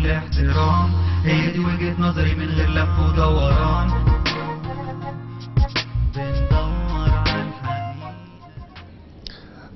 الاحترام، هي دي وجهة نظري من غير لف ودوران.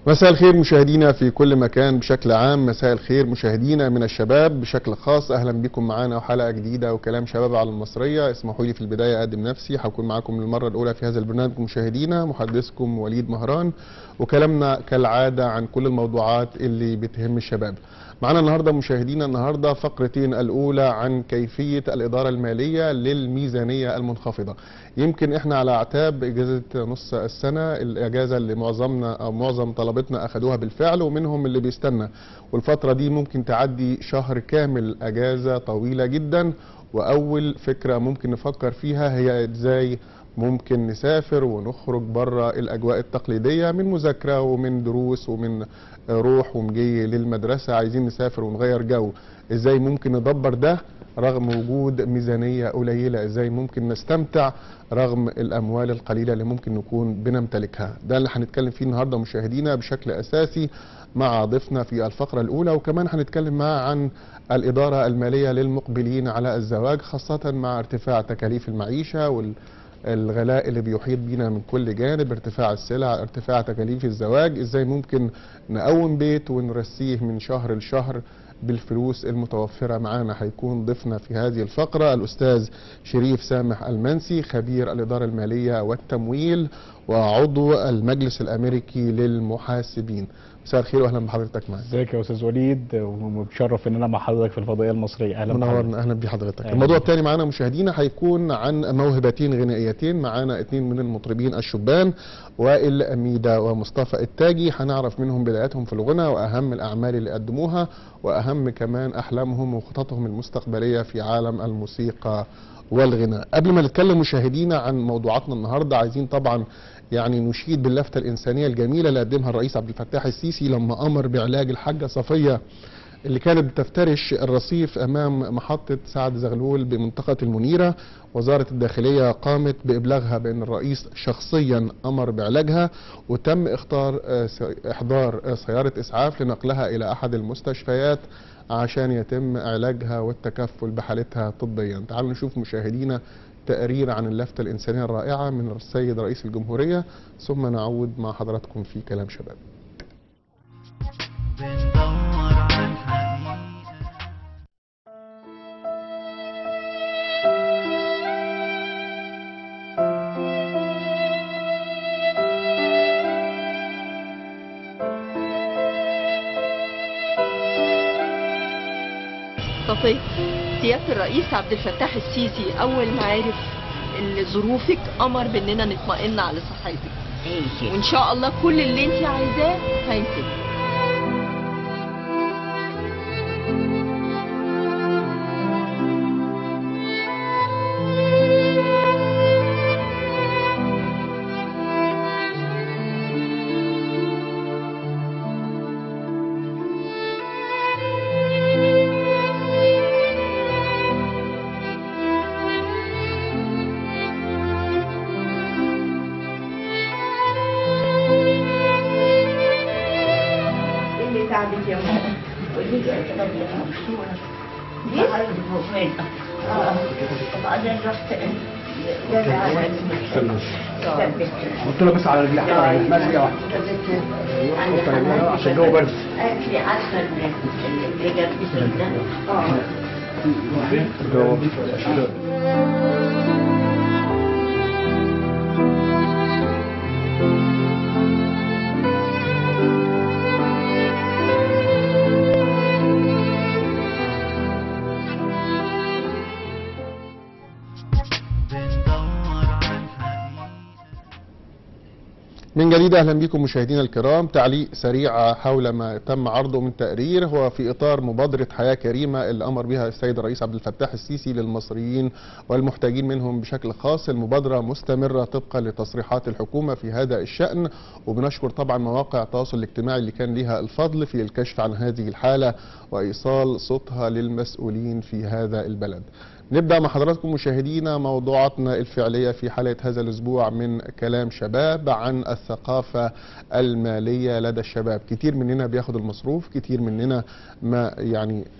مساء الخير مشاهدينا في كل مكان بشكل عام، مساء الخير مشاهدينا من الشباب بشكل خاص. اهلا بكم معانا وحلقه جديده وكلام شباب على المصريه. اسمحوا لي في البدايه اقدم نفسي، هكون معاكم للمره الاولى في هذا البرنامج مشاهدينا، محدثكم وليد مهران، وكلامنا كالعاده عن كل الموضوعات اللي بتهم الشباب. معانا النهارده مشاهدينا النهارده فقرتين، الاولى عن كيفيه الاداره الماليه للميزانيه المنخفضه. يمكن احنا على اعتاب اجازه نص السنه، الاجازه اللي معظمنا او معظم طلبتنا اخذوها بالفعل، ومنهم اللي بيستنى، والفتره دي ممكن تعدي شهر كامل اجازه طويله جدا. واول فكره ممكن نفكر فيها هي ازاي ممكن نسافر ونخرج بره الاجواء التقليديه من مذاكره ومن دروس ومن روح ومجي للمدرسه. عايزين نسافر ونغير جو. ازاي ممكن ندبر ده رغم وجود ميزانيه قليله؟ ازاي ممكن نستمتع رغم الاموال القليله اللي ممكن نكون بنمتلكها؟ ده اللي هنتكلم فيه النهارده مشاهدينا بشكل اساسي مع ضيفنا في الفقره الاولى. وكمان هنتكلم معاه عن الاداره الماليه للمقبلين على الزواج، خاصه مع ارتفاع تكاليف المعيشه والغلاء اللي بيحيط بينا من كل جانب، ارتفاع السلع، ارتفاع تكاليف الزواج. ازاي ممكن نقوم بيت ونرسيه من شهر لشهر بالفلوس المتوفرة؟ معانا هيكون ضيفنا في هذه الفقرة الأستاذ شريف سامح المنسي، خبير الإدارة المالية والتمويل وعضو المجلس الأمريكي للمحاسبين. مساء الخير واهلا بحضرتك معانا. ازيك يا استاذ وليد، ومتشرف ان انا مع حضرتك في الفضائيه المصريه. اهلا بحضرتك. منورنا، اهلا بحضرتك. الموضوع الثاني معانا مشاهدينا هيكون عن موهبتين غنائيتين. معانا اثنين من المطربين الشبان، وائل ميدا ومصطفى التاجي. هنعرف منهم بداياتهم في الغنى واهم الاعمال اللي قدموها، واهم كمان احلامهم وخططهم المستقبليه في عالم الموسيقى والغناء. قبل ما نتكلم مشاهدينا عن موضوعاتنا النهارده، عايزين طبعا يعني نشيد باللفتة الإنسانية الجميلة اللي قدمها الرئيس عبد الفتاح السيسي لما أمر بعلاج الحاجة صفية اللي كانت بتفترش الرصيف أمام محطة سعد زغلول بمنطقة المنيرة. وزارة الداخلية قامت بإبلاغها بأن الرئيس شخصيا أمر بعلاجها، وتم إحضار سيارة إسعاف لنقلها إلى أحد المستشفيات عشان يتم علاجها والتكفل بحالتها طبيا. تعالوا نشوف مشاهدينا تقرير عن اللفتة الإنسانية الرائعة من السيد رئيس الجمهورية، ثم نعود مع حضراتكم في كلام شباب. صفية، سيادة الرئيس عبد الفتاح السيسي أول ما عرف إن ظروفك أمر بأننا نطمئن على صحتك، وإن شاء الله كل اللي أنت عايزاه هيتم. وبعدين رحت قلت له بس على رجلي ماشي واحده عشان الجو برد. قالت لي عارفه اللي جنبك ده من جديد اهلا بكم مشاهدينا الكرام. تعليق سريع حول ما تم عرضه من تقرير، هو في اطار مبادره حياه كريمه اللي امر بها السيد الرئيس عبد الفتاح السيسي للمصريين والمحتاجين منهم بشكل خاص. المبادره مستمره طبقا لتصريحات الحكومه في هذا الشان، وبنشكر طبعا مواقع التواصل الاجتماعي اللي كان لها الفضل في الكشف عن هذه الحاله وايصال صوتها للمسؤولين في هذا البلد. نبدأ مع حضراتكم مشاهدينا موضوعاتنا الفعلية في حلقة هذا الأسبوع من كلام شباب عن الثقافة المالية لدى الشباب. كتير مننا بياخد المصروف، كتير مننا ما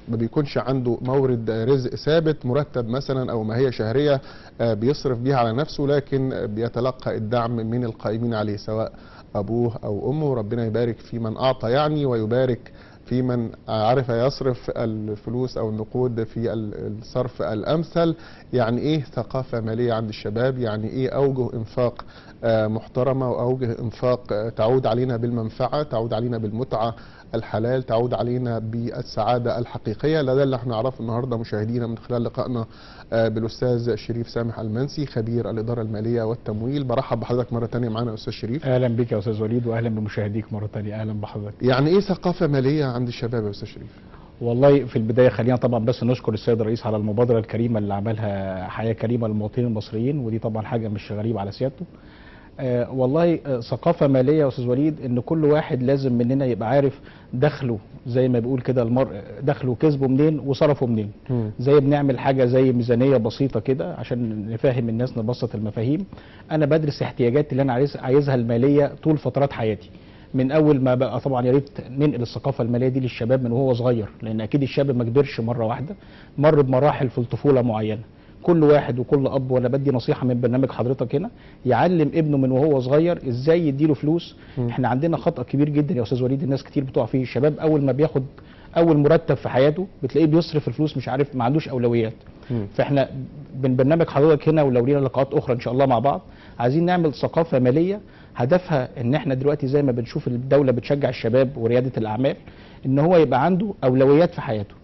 بيكونش عنده مورد رزق ثابت، مرتب مثلا أو ماهية شهرية بيصرف بيها على نفسه، لكن بيتلقى الدعم من القائمين عليه سواء أبوه أو أمه. ربنا يبارك في من أعطى ويبارك في من عرف يصرف الفلوس أو النقود في الصرف الأمثل. يعني إيه ثقافة مالية عند الشباب؟ يعني إيه أوجه إنفاق محترمة وأوجه إنفاق تعود علينا بالمنفعة، تعود علينا بالمتعة الحلال، تعود علينا بالسعادة الحقيقية؟ ده اللي احنا نعرفه النهاردة مشاهدينا من خلال لقائنا بالأستاذ شريف سامح المنسي، خبير الإدارة المالية والتمويل. برحب بحضرتك مرة تانية معنا أستاذ شريف. أهلا بك يا أستاذ وليد، وأهلا بمشاهديك مرة تانية. أهلا بحضرتك. يعني إيه ثقافة مالية عند الشباب يا أستاذ شريف؟ والله في البداية خلينا طبعا بس نشكر السيد الرئيس على المبادرة الكريمة اللي عملها حياة كريمة للمواطنين المصريين، ودي طبعا حاجة مش غريبة على سيادته. والله ثقافة مالية يا أستاذ وليد إن كل واحد لازم مننا يبقى عارف دخله، زي ما بيقول كده المرء دخله كسبه منين وصرفه منين. زي بنعمل حاجة زي ميزانية بسيطة كده عشان نفهم الناس، نبسط المفاهيم. أنا بدرس احتياجاتي اللي أنا عايزها المالية طول فترات حياتي، من اول ما بقى. طبعا يا ريت ننقل الثقافه الماليه دي للشباب من وهو صغير، لان اكيد الشاب ما كبرش مره واحده، مر بمراحل في الطفوله معينه. كل واحد وكل اب، وانا بدي نصيحه من برنامج حضرتك هنا، يعلم ابنه من وهو صغير ازاي يديله فلوس. احنا عندنا خطأ كبير جدا يا استاذ وليد، الناس كتير بتقع فيه. الشباب اول ما بياخد اول مرتب في حياته بتلاقيه بيصرف الفلوس، مش عارف، ما عندوش اولويات. فاحنا من برنامج حضرتك هنا ولو لينا لقاءات اخرى ان شاء الله مع بعض، عايزين نعمل ثقافه ماليه هدفها ان احنا دلوقتي زي ما بنشوف الدوله بتشجع الشباب ورياده الاعمال ان هو يبقى عنده اولويات في حياته.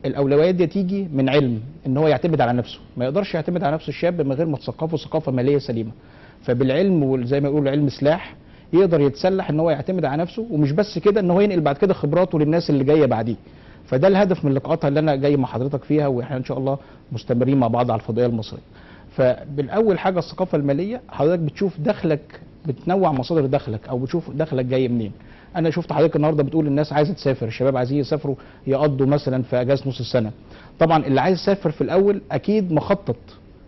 الاولويات دي تيجي من علم، ان هو يعتمد على نفسه. ما يقدرش يعتمد على نفسه الشاب من غير ما تثقفه ثقافه ماليه سليمه. فبالعلم، وزي ما يقولوا العلم سلاح، يقدر يتسلح ان هو يعتمد على نفسه، ومش بس كده، ان هو ينقل بعد كده خبراته للناس اللي جايه بعديه. فده الهدف من اللقاءات اللي انا جاي مع حضرتك فيها، واحنا ان شاء الله مستمرين مع بعض على الفضائيه المصريه. فبالاول حاجه الثقافه الماليه، حضرتك بتشوف دخلك، بتنوع مصادر دخلك، او بتشوف دخلك جاي منين. انا شفت حضرتك النهارده بتقول الناس عايزه تسافر، الشباب عايزين يسافروا يقضوا مثلا في اجازه نص السنه. طبعا اللي عايز يسافر في الاول اكيد مخطط.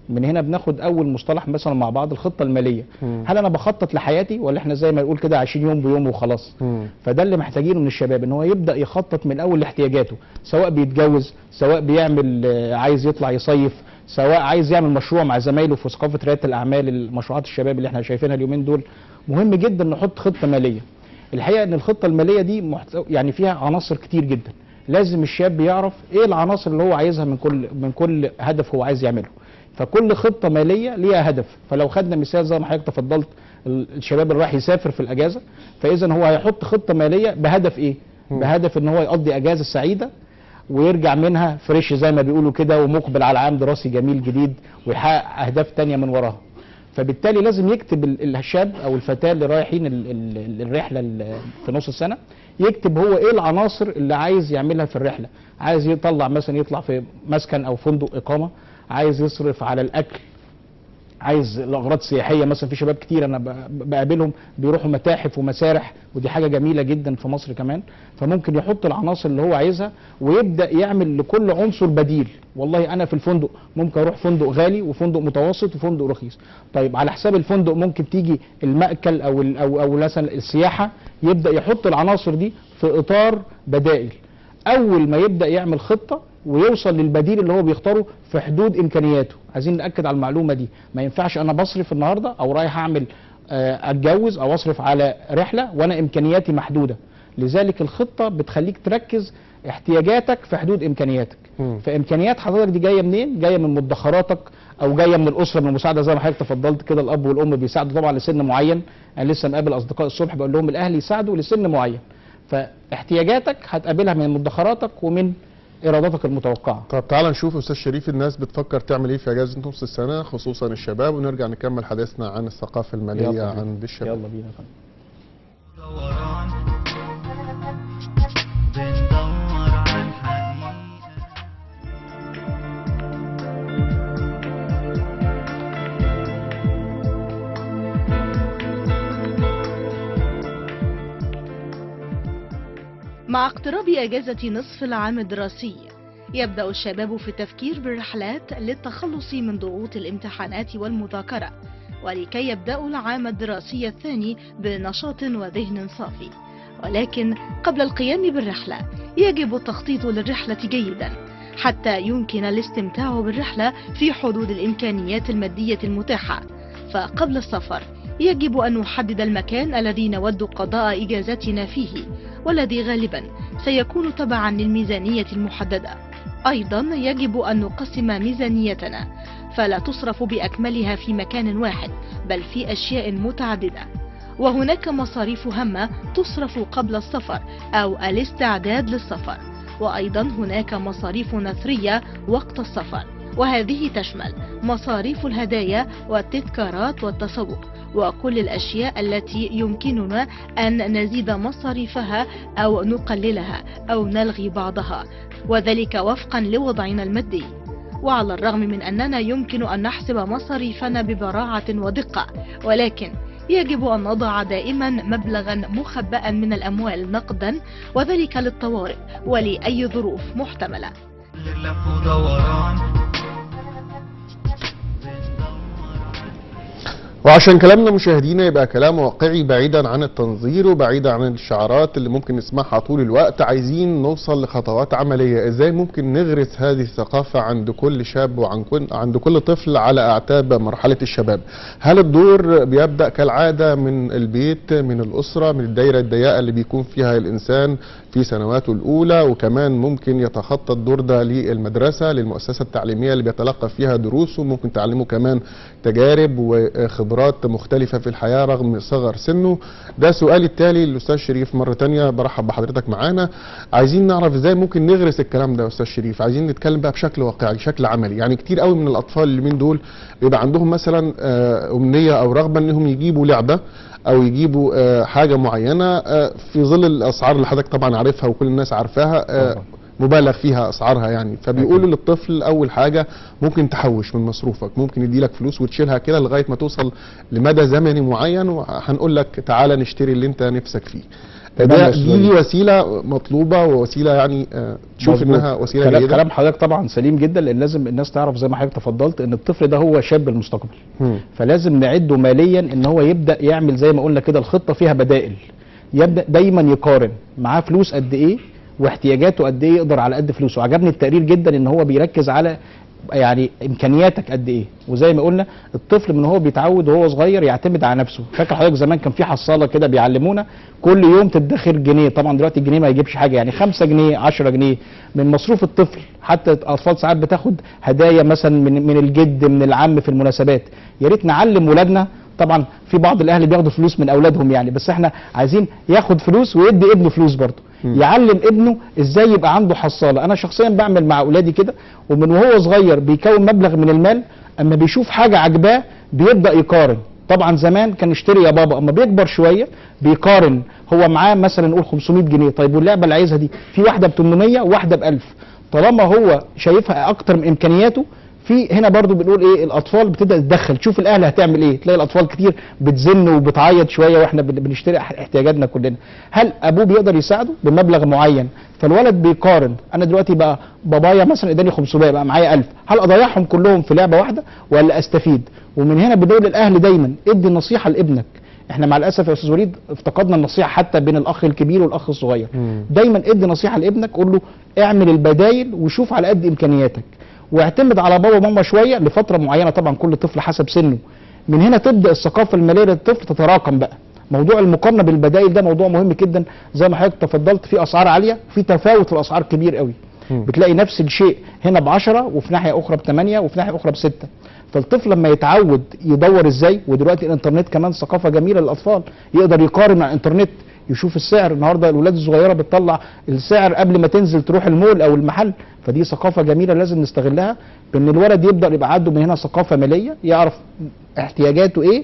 من هنا بناخد اول مصطلح مثلا مع بعض، الخطه الماليه. هل انا بخطط لحياتي، ولا احنا زي ما نقول كده عايشين يوم بيوم وخلاص؟ فده اللي محتاجينه من الشباب، ان هو يبدا يخطط من الاول لاحتياجاته، سواء بيتجوز، سواء بيعمل عايز يطلع يصيف، سواء عايز يعمل مشروع مع زمايله في ثقافه رياده الاعمال. المشروعات الشباب اللي احنا شايفينها اليومين دول مهم جدا نحط خطه ماليه. الحقيقه ان الخطه الماليه دي يعني فيها عناصر كتير جدا، لازم الشاب يعرف ايه العناصر اللي هو عايزها من كل هدف هو عايز يعمله. فكل خطه ماليه ليها هدف. فلو خدنا مثال زي ما حضرتك تفضلت، الشباب اللي رايح يسافر في الاجازه، فاذا هو هيحط خطه ماليه بهدف ايه؟ بهدف ان هو يقضي اجازه سعيده ويرجع منها فريش زي ما بيقولوا كده، ومقبل على عام دراسي جميل جديد، ويحقق اهداف تانية من وراها. فبالتالي لازم يكتب الشاب او الفتاه اللي رايحين الرحله في نص السنه، يكتب هو ايه العناصر اللي عايز يعملها في الرحله. عايز يطلع مثلا يطلع في مسكن او فندق اقامه، عايز يصرف على الاكل، عايز لاغراض سياحيه. مثلا في شباب كتير انا بقابلهم بيروحوا متاحف ومسارح، ودي حاجه جميله جدا في مصر كمان. فممكن يحط العناصر اللي هو عايزها ويبدا يعمل لكل عنصر بديل. والله انا في الفندق ممكن اروح فندق غالي وفندق متوسط وفندق رخيص. طيب على حساب الفندق ممكن تيجي المأكل او مثلا السياحه، يبدا يحط العناصر دي في اطار بدائل. اول ما يبدا يعمل خطه ويوصل للبديل اللي هو بيختاره في حدود امكانياته. عايزين ناكد على المعلومه دي، ما ينفعش انا بصرف النهارده او رايح اعمل اتجوز او اصرف على رحله وانا امكانياتي محدوده. لذلك الخطه بتخليك تركز احتياجاتك في حدود امكانياتك. فامكانيات حضرتك دي جايه منين؟ جايه من مدخراتك، او جايه من الاسره، من المساعده زي ما حضرتك تفضلت كده. الاب والام بيساعدوا طبعا لسن معين. انا لسه مقابل اصدقاء الصبح بقول لهم الاهل يساعدوا لسن معين. فاحتياجاتك هتقابلها من مدخراتك ومن ايراداتك المتوقعه. طب تعال نشوف استاذ شريف الناس بتفكر تعمل ايه في اجازه نص السنه خصوصا الشباب، ونرجع نكمل حديثنا عن الثقافه الماليه عند الشباب. يلا بينا يا فندم. دوران بندور على الحقيقة. مع اقتراب أجازة نصف العام الدراسي، يبدأ الشباب في التفكير بالرحلات للتخلص من ضغوط الامتحانات والمذاكرة، ولكي يبدأوا العام الدراسي الثاني بنشاط وذهن صافي. ولكن قبل القيام بالرحلة يجب التخطيط للرحلة جيدا حتى يمكن الاستمتاع بالرحلة في حدود الإمكانيات المادية المتاحة. فقبل السفر يجب أن نحدد المكان الذي نود قضاء إجازتنا فيه، والذي غالبا سيكون تبعا للميزانية المحددة. أيضا يجب أن نقسم ميزانيتنا فلا تصرف بأكملها في مكان واحد، بل في أشياء متعددة. وهناك مصاريف هامة تصرف قبل السفر أو الاستعداد للسفر، وأيضا هناك مصاريف نثرية وقت السفر، وهذه تشمل مصاريف الهدايا والتذكارات والتسوق وكل الأشياء التي يمكننا أن نزيد مصاريفها أو نقللها أو نلغي بعضها، وذلك وفقا لوضعنا المادي. وعلى الرغم من أننا يمكن أن نحسب مصاريفنا ببراعة ودقة، ولكن يجب أن نضع دائما مبلغا مخبأ من الأموال نقدا، وذلك للطوارئ ولأي ظروف محتملة. غير لف ودوران. وعشان كلامنا مشاهدينا يبقى كلام واقعي بعيدا عن التنظير وبعيدا عن الشعارات اللي ممكن نسمعها طول الوقت، عايزين نوصل لخطوات عملية. ازاي ممكن نغرس هذه الثقافة عند كل شاب وعند كل طفل على اعتاب مرحلة الشباب؟ هل الدور بيبدأ كالعادة من البيت، من الأسرة، من الدائرة الضيقة اللي بيكون فيها الإنسان في سنواته الأولى، وكمان ممكن يتخطى الدور ده للمدرسة، للمؤسسة التعليمية اللي بيتلقى فيها دروسه، ممكن تعلمه كمان تجارب وخبرات مختلفة في الحياة رغم صغر سنه؟ ده سؤالي التالي للأستاذ شريف. مرة تانية برحب بحضرتك معانا. عايزين نعرف ازاي ممكن نغرس الكلام ده يا أستاذ شريف. عايزين نتكلم بقى بشكل واقعي، بشكل عملي. يعني كتير قوي من الأطفال اللي من دول بيبقى عندهم مثلا أمنية أو رغبة انهم يجيبوا لعبة او يجيبوا حاجة معينة في ظل الاسعار اللي حضرتك طبعا عارفها وكل الناس عارفاها، مبالغ فيها اسعارها يعني. فبيقولوا للطفل اول حاجة ممكن تحوش من مصروفك، ممكن يديلك فلوس وتشيلها كده لغاية ما توصل لمدى زمني معين وهنقول لك تعالى نشتري اللي انت نفسك فيه. دي وسيلة مطلوبة ووسيلة يعني تشوف انها وسيلة جيدة. كلام حضرتك طبعا سليم جدا، لان لازم الناس تعرف زي ما حضرتك تفضلت ان الطفل ده هو شاب المستقبل. فلازم نعده ماليا ان هو يبدأ يعمل زي ما قلنا كده الخطة فيها بدائل. يبدأ دايما يقارن معاه فلوس قد ايه واحتياجاته قد ايه، يقدر على قد فلوسه. عجبني التقرير جدا ان هو بيركز على يعني امكانياتك قد ايه، وزي ما قلنا الطفل من هو بيتعود وهو صغير يعتمد على نفسه. فاكر حضرتك زمان كان في حصاله كده بيعلمونا كل يوم تدخر جنيه، طبعا دلوقتي الجنيه ما يجيبش حاجه، يعني 5 جنيه 10 جنيه من مصروف الطفل. حتى الاطفال ساعات بتاخد هدايا مثلا من الجد من العم في المناسبات. يا ريت نعلم ولادنا. طبعا في بعض الاهل بياخدوا فلوس من اولادهم يعني، بس احنا عايزين ياخد فلوس ويدي ابنه فلوس برضه، يعلم ابنه ازاي يبقى عنده حصاله. انا شخصيا بعمل مع اولادي كده، ومن وهو صغير بيكون مبلغ من المال، اما بيشوف حاجه عجباه بيبدا يقارن. طبعا زمان كان اشتري يا بابا، اما بيكبر شويه بيقارن. هو معاه مثلا نقول 500 جنيه، طيب واللعبه اللي عايزها دي في واحده ب 800 وواحده ب 1000، طالما هو شايفها اكتر من امكانياته. في هنا برضو بنقول ايه، الاطفال بتبدا تتدخل، تشوف الاهل هتعمل ايه. تلاقي الاطفال كتير بتزن وبتعيط شويه واحنا بنشتري احتياجاتنا كلنا. هل ابوه بيقدر يساعده بمبلغ معين؟ فالولد بيقارن. انا دلوقتي بقى بابايا مثلا اداني 500 بقى معايا 1000، هل اضيعهم كلهم في لعبه واحده ولا استفيد؟ ومن هنا بنقول للاهل دايما ادي نصيحه لابنك. احنا مع الاسف يا استاذ وليد افتقدنا النصيحه حتى بين الاخ الكبير والاخ الصغير. دايما ادي نصيحه لابنك، قول له اعمل البدايل وشوف على قد امكانياتك، واعتمد على بابا وماما شويه لفتره معينه، طبعا كل طفل حسب سنه. من هنا تبدا الثقافه الماليه للطفل تتراكم بقى. موضوع المقارنه بالبدائل ده موضوع مهم جدا، زي ما حضرتك تفضلت. في اسعار عاليه، في تفاوت في الاسعار كبير قوي. بتلاقي نفس الشيء هنا ب10 وفي ناحيه اخرى ب8 وفي ناحيه اخرى ب6. فالطفل لما يتعود يدور ازاي، ودلوقتي الانترنت كمان ثقافه جميله للاطفال، يقدر يقارن على الانترنت، يشوف السعر. النهارده الاولاد الصغيره بتطلع السعر قبل ما تنزل تروح المول او المحل، فدي ثقافه جميله لازم نستغلها، بان الولد يبدا يبقى عنده من هنا ثقافه ماليه، يعرف احتياجاته ايه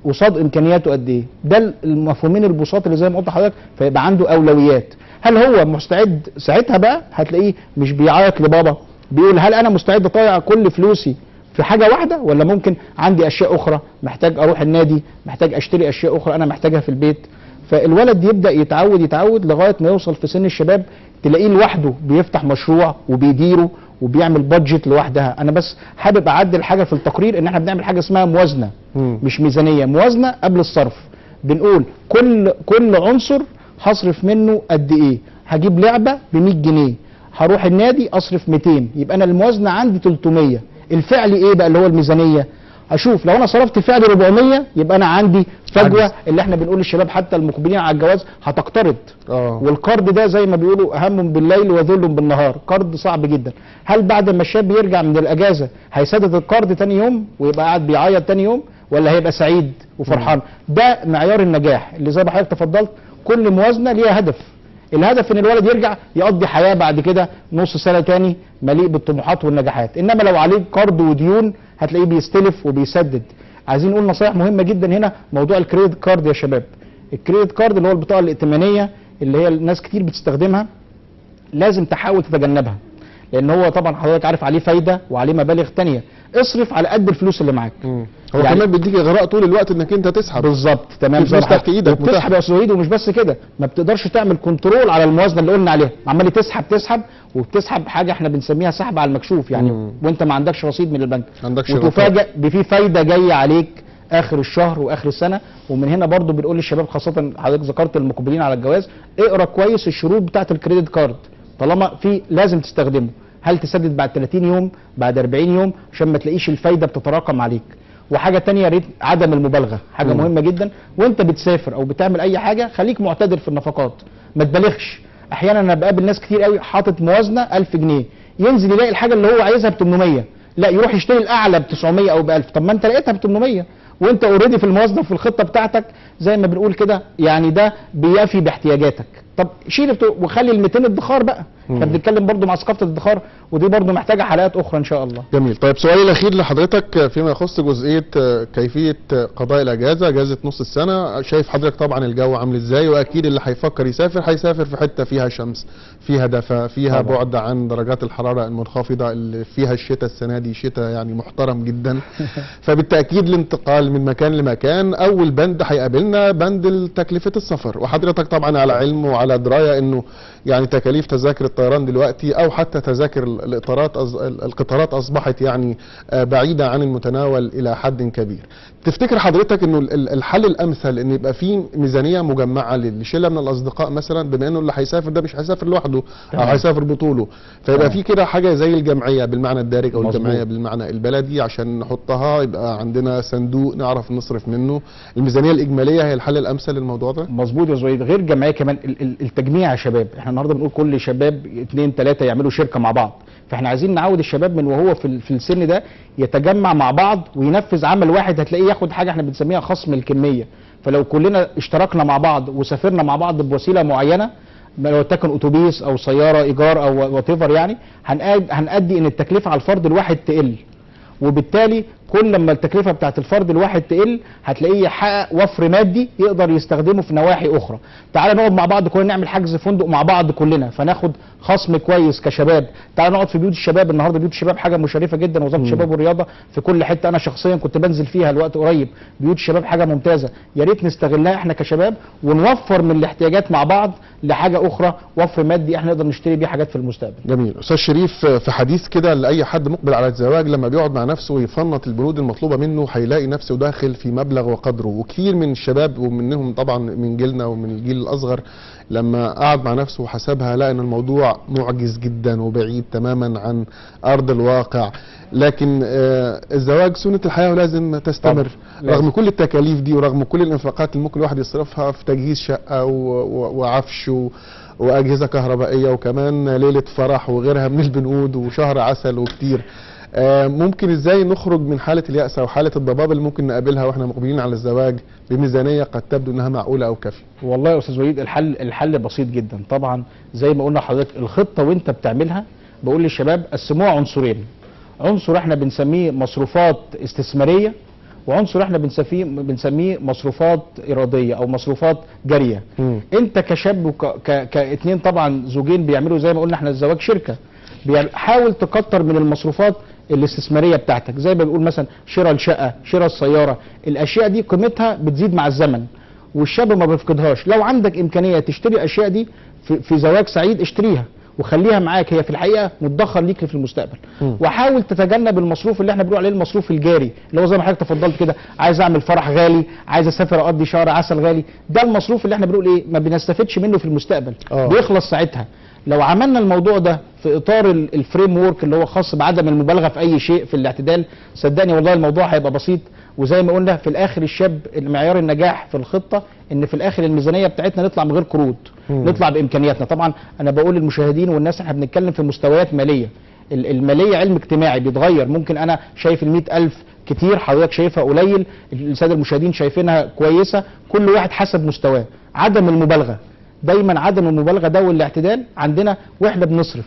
قصاد امكانياته قد ايه. ده المفهومين البساط اللي زي ما قلت لحضرتك، فيبقى عنده اولويات. هل هو مستعد ساعتها بقى هتلاقيه مش بيعيط لبابا، بيقول هل انا مستعد اضيع كل فلوسي في حاجه واحده، ولا ممكن عندي اشياء اخرى، محتاج اروح النادي، محتاج اشتري اشياء اخرى انا محتاجها في البيت. فالولد يبدا يتعود لغايه ما يوصل في سن الشباب تلاقيه لوحده بيفتح مشروع وبيديره وبيعمل بادجت لوحدها. انا بس حابب اعدل حاجه في التقرير، ان احنا بنعمل حاجه اسمها موازنه مش ميزانيه، موازنه قبل الصرف. بنقول كل عنصر هصرف منه قد ايه. هجيب لعبه ب 100 جنيه، هروح النادي اصرف 200، يبقى انا الموازنه عندي 300. الفعل ايه بقى اللي هو الميزانيه؟ اشوف لو انا صرفت فعلي 400 يبقى انا عندي فجوه، اللي احنا بنقول للشباب حتى المقبلين على الجواز هتقترض. والقرض ده زي ما بيقولوا اهم بالليل وذل بالنهار، قرض صعب جدا. هل بعد ما الشاب يرجع من الاجازه هيسدد القرض تاني يوم ويبقى قاعد بيعيط تاني يوم، ولا هيبقى سعيد وفرحان؟ ده معيار النجاح اللي زي ما حضرتك تفضلت. كل موازنه ليها هدف. الهدف ان الولد يرجع يقضي حياه بعد كده نص سنه تاني مليء بالطموحات والنجاحات. انما لو عليه قرض وديون هتلاقيه بيستلف وبيسدد. عايزين نقول نصايح مهمه جدا هنا، موضوع الكريدت كارد يا شباب. الكريدت كارد اللي هو البطاقه الائتمانيه اللي هي الناس كتير بتستخدمها، لازم تحاول تتجنبها، لان هو طبعا حضرتك عارف عليه فايده وعليه مبالغ تانية. اصرف على قد الفلوس اللي معاك. هو يعني كمان بيديك اغراء طول الوقت انك انت تسحب. بالظبط، تمام. فلوس تحت ايدك وبتسحب يا استاذ وليد، ومش بس كده، ما بتقدرش تعمل كنترول على الموازنه اللي قلنا عليها. عمال تسحب وبتسحب حاجه احنا بنسميها سحب على المكشوف، يعني وانت ما عندكش رصيد من البنك، وتفاجئ بفي فايده جايه عليك اخر الشهر واخر السنه. ومن هنا برضو بنقول للشباب، خاصه حضرتك ذكرت المقبلين على الجواز، اقرا كويس الشروط بتاعه الكريدت كارد. طالما في لازم تستخدمه. هل تسدد بعد 30 يوم بعد 40 يوم عشان ما تلاقيش الفايده بتتراكم عليك. وحاجه تانية يا ريت عدم المبالغه، حاجه مهمه جدا. وانت بتسافر او بتعمل اي حاجه خليك معتدل في النفقات، ما تبالغش. احيانا انا بقابل ناس كتير قوي حاطط موازنه 1000 جنيه، ينزل يلاقي الحاجه اللي هو عايزها ب 800، لا يروح يشتري الاعلى ب 900 او ب 1000. طب ما انت لقيتها ب 800 وانت اوريدي في الموازنه في الخطه بتاعتك زي ما بنقول كده، يعني ده بيفي باحتياجاتك. طب شيل وخلي ال 200 ادخار بقى. احنا بنتكلم برضو مع ثقافه الادخار، ودي برضو محتاجه حلقات اخرى ان شاء الله. جميل. طيب سؤالي الاخير لحضرتك فيما يخص جزئيه كيفيه قضاء الاجازه، اجازه نص السنه. شايف حضرتك طبعا الجو عامل ازاي، واكيد اللي هيفكر هيسافر في حته فيها شمس، فيها دفا، فيها طبعا بعد عن درجات الحراره المنخفضه، اللي فيها الشتاء السنه دي شتاء يعني محترم جدا. فبالتاكيد الانتقال من مكان لمكان اول بند هيقابلنا بند تكلفه السفر، وحضرتك طبعا على علم وعلى درايه انه يعني تكاليف تذاكر الطيران دلوقتي او حتى تذاكر القطارات اصبحت يعني بعيده عن المتناول الى حد كبير. تفتكر حضرتك انه الحل الامثل ان يبقى في ميزانيه مجمعه لشله من الاصدقاء مثلا، بما انه اللي هيسافر ده مش هيسافر لوحده او هيسافر بطوله، فيبقى في كده حاجه زي الجمعيه بالمعنى الدارج او الجمعيه بالمعنى البلدي، عشان نحطها يبقى عندنا صندوق نعرف نصرف منه. الميزانيه الاجماليه هي الحل الامثل للموضوع ده. مظبوط يا زويد. غير جمعيه كمان التجميع يا شباب. احنا النهارده بنقول كل شباب 2 3 يعملوا شركه مع بعض، فاحنا عايزين نعود الشباب من وهو في السن ده يتجمع مع بعض وينفذ عمل واحد. هتلاقيه ياخد حاجه احنا بنسميها خصم الكميه. فلو كلنا اشتركنا مع بعض وسافرنا مع بعض بوسيله معينه، لو تكن اتوبيس او سياره ايجار او وات ايفر، يعني هنأدي ان التكلفه على الفرد الواحد تقل. وبالتالي كل لما التكلفه بتاعت الفرد الواحد تقل هتلاقيه يحقق وفر مادي يقدر يستخدمه في نواحي اخرى. تعال نقعد مع بعض كلنا نعمل حجز فندق مع بعض كلنا فناخد خصم كويس كشباب. تعال نقعد في بيوت الشباب. النهارده بيوت الشباب حاجه مشرفه جدا، وزاره الشباب والرياضه في كل حته. انا شخصيا كنت بنزل فيها الوقت قريب. بيوت الشباب حاجه ممتازه، يا ريت نستغلها احنا كشباب ونوفر من الاحتياجات مع بعض لحاجه اخرى، وفر مادي احنا نقدر نشتري بيه حاجات في المستقبل. جميل. استاذ شريف، في حديث كده لاي حد مقبل على الزواج، لما بيقعد مع نفسه ويفنط البنود المطلوبه منه هيلاقي نفسه داخل في مبلغ وقدره. وكثير من الشباب ومنهم طبعا من جيلنا ومن الجيل الاصغر لما قعد مع نفسه وحسبها لقى ان الموضوع معجز جدا وبعيد تماما عن ارض الواقع. لكن الزواج سنه الحياه ولازم تستمر رغم كل التكاليف دي ورغم كل الانفاقات اللي ممكن الواحد يصرفها في تجهيز شقه وعفش واجهزه كهربائيه وكمان ليله فرح وغيرها من البنود وشهر عسل وكتير. ممكن ازاي نخرج من حاله اليأس او حاله الضباب اللي ممكن نقابلها واحنا مقبلين على الزواج بميزانيه قد تبدو انها معقوله او كافيه؟ والله يا استاذ وليد الحل بسيط جدا. طبعا زي ما قلنا لحضرتك الخطه وانت بتعملها بقول للشباب قسموها عنصرين. عنصر احنا بنسميه مصروفات استثماريه، وعنصر احنا بنسميه مصروفات اراديه او مصروفات جاريه. انت كشاب كاتنين طبعا زوجين بيعملوا زي ما قلنا احنا الزواج شركه، حاول تكتر من المصروفات الاستثماريه بتاعتك. زي ما بنقول مثلا شراء الشقه، شراء السياره، الاشياء دي قيمتها بتزيد مع الزمن والشاب ما بيفقدهاش. لو عندك امكانيه تشتري الاشياء دي في زواج سعيد اشتريها. وخليها معاك، هي في الحقيقه مدخر ليك في المستقبل. وحاول تتجنب المصروف اللي احنا بنقول عليه المصروف الجاري، اللي هو زي ما حضرتك تفضلت كده، عايز اعمل فرح غالي، عايز اسافر اقضي شهر عسل غالي، ده المصروف اللي احنا بنقول ايه ما بنستفدش منه في المستقبل، بيخلص ساعتها. لو عملنا الموضوع ده في اطار الفريم وورك اللي هو خاص بعدم المبالغه في اي شيء في الاعتدال، صدقني والله الموضوع هيبقى بسيط. وزي ما قلنا في الاخر الشاب معيار النجاح في الخطه ان في الاخر الميزانيه بتاعتنا نطلع من غير قروض، نطلع بامكانياتنا. طبعا انا بقول للمشاهدين والناس احنا بنتكلم في مستويات ماليه، الماليه علم اجتماعي بيتغير، ممكن انا شايف ال100,000 كتير، حضرتك شايفها قليل، الساده المشاهدين شايفينها كويسه، كل واحد حسب مستواه. عدم المبالغه، دايما عدم المبالغه ده والاعتدال عندنا، واحنا بنصرف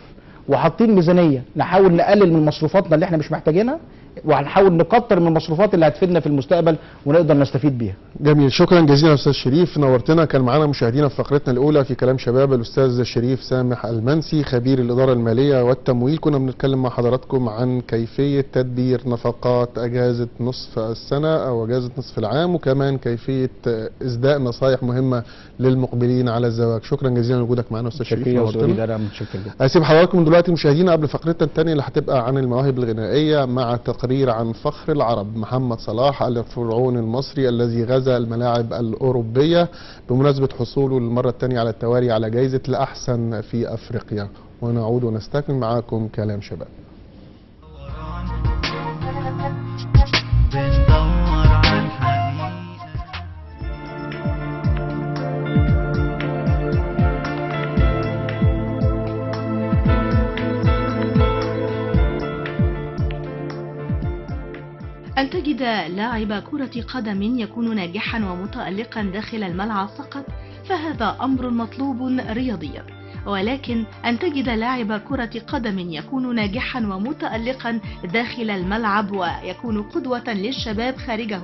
وحاطين ميزانيه نحاول نقلل من مصروفاتنا اللي احنا مش محتاجينها، وهنحاول نكتر من المصروفات اللي هتفيدنا في المستقبل ونقدر نستفيد بيها. جميل، شكرا جزيلا يا استاذ شريف، نورتنا. كان معانا مشاهدينا في فقرتنا الاولى في كلام شباب الاستاذ شريف سامح المنسي خبير الاداره الماليه والتمويل. كنا بنتكلم مع حضراتكم عن كيفيه تدبير نفقات اجازه نصف السنه او اجازه نصف العام، وكمان كيفيه اسداء نصائح مهمه للمقبلين على الزواج. شكرا جزيلا لوجودك معانا استاذ شريف، نورتنا. انا متشكر جدا. اسيب حضراتكم دلوقتي مشاهدينا قبل فقرتنا الثانيه اللي هتبقى عن المواهب الغنائيه مع تقرير عن فخر العرب محمد صلاح الفرعون المصري الذي غزا الملاعب الأوروبية بمناسبة حصوله للمرة الثانية على التوالي على جائزة الأحسن في أفريقيا. ونعود ونستكمل معاكم كلام شباب. أن تجد لاعب كرة قدم يكون ناجحا ومتألقا داخل الملعب فقط فهذا أمر مطلوب رياضيا، ولكن أن تجد لاعب كرة قدم يكون ناجحا ومتألقا داخل الملعب ويكون قدوة للشباب خارجه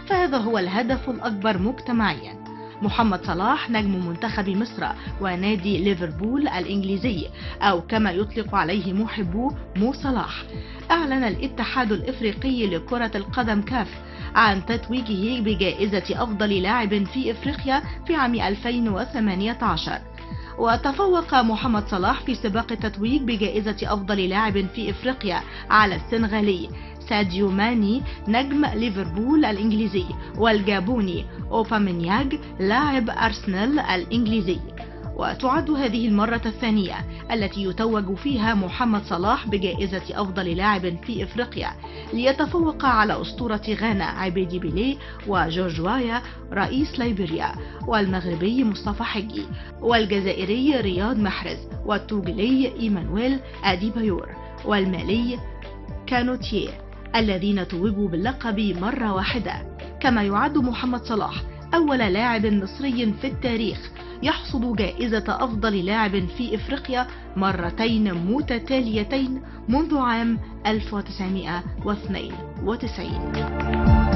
فهذا هو الهدف الأكبر مجتمعيا. محمد صلاح نجم منتخب مصر ونادي ليفربول الإنجليزي أو كما يطلق عليه محبوه مو صلاح، أعلن الاتحاد الإفريقي لكرة القدم كاف عن تتويجه بجائزة أفضل لاعب في إفريقيا في عام 2018. وتفوق محمد صلاح في سباق التتويج بجائزة أفضل لاعب في إفريقيا على السنغالي ساديو ماني نجم ليفربول الإنجليزي والجابوني أوبامينياغ لاعب أرسنال الإنجليزي. وتعد هذه المرة الثانية التي يتوج فيها محمد صلاح بجائزة أفضل لاعب في إفريقيا ليتفوق على أسطورة غانا عبيدي بيليه وجورج وايا رئيس ليبيريا والمغربي مصطفى حجي والجزائري رياض محرز والتوجلي إيمانويل أديبايور والمالي كانوتيه الذين توجوا باللقب مرة واحدة. كما يعد محمد صلاح أول لاعب مصري في التاريخ يحصد جائزة أفضل لاعب في إفريقيا مرتين متتاليتين منذ عام 1992.